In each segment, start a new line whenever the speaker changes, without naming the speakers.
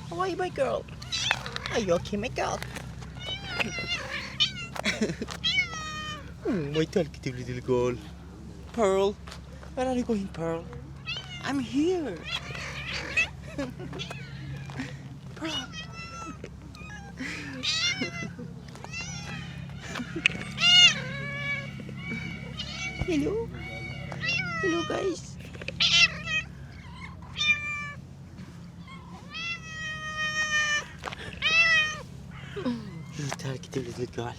How are you, my girl? Are you okay, my girl? My talkative little girl. Pearl, where are you going, Pearl? I'm here. Pearl. Hello. Hello, guys. You talkative little girl.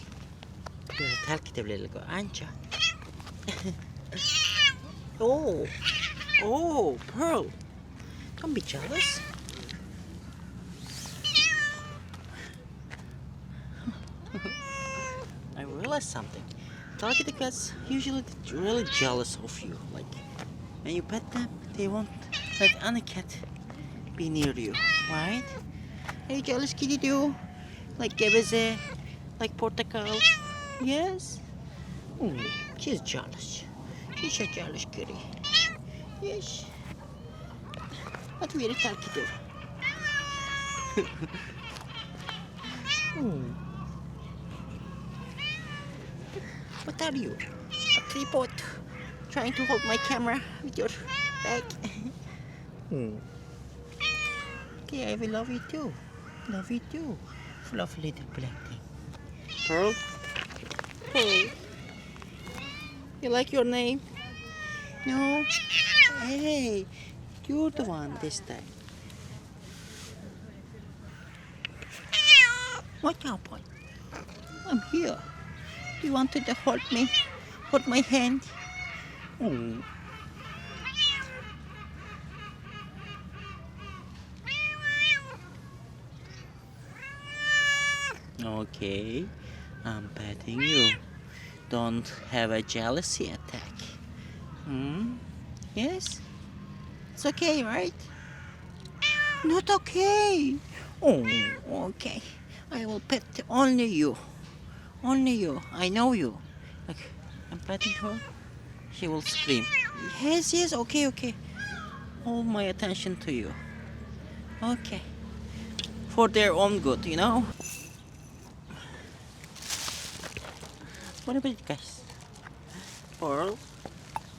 You're a talkative little girl, aren't you? Oh. Oh, Pearl. Don't be jealous. I realized something. Talkative cats usually really jealous of you. Like, when you pet them, they won't let any cat be near you, right? Are you jealous, kitty do? Like Geveze? Like Portakal? Yes? She's jealous. She's a jealous kitty. Yes. But very talkative. What are you? A tripod? Trying to hold my camera with your back? Okay, I will love you too. Love you too. Fluffy little black thing. Pearl? Pearl? You like your name? No? Hey, you're the one this time. What now, boy? I'm here. You wanted to hold me? Hold my hand? Okay, I'm petting you. Don't have a jealousy attack. Yes? It's okay, right? Not okay. Oh, okay. I will pet only you. Only you. I know you. Look, I'm petting her. She will scream. Yes, yes, okay, okay. All my attention to you. Okay. For their own good, you know? What about it, guys? Pearl?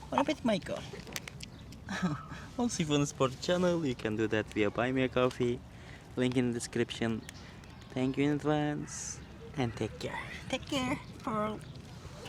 What about Michael? Also, if you want to support the channel, you can do that via Buy Me a Coffee. Link in the description. Thank you in advance. And take care. Take care, Pearl.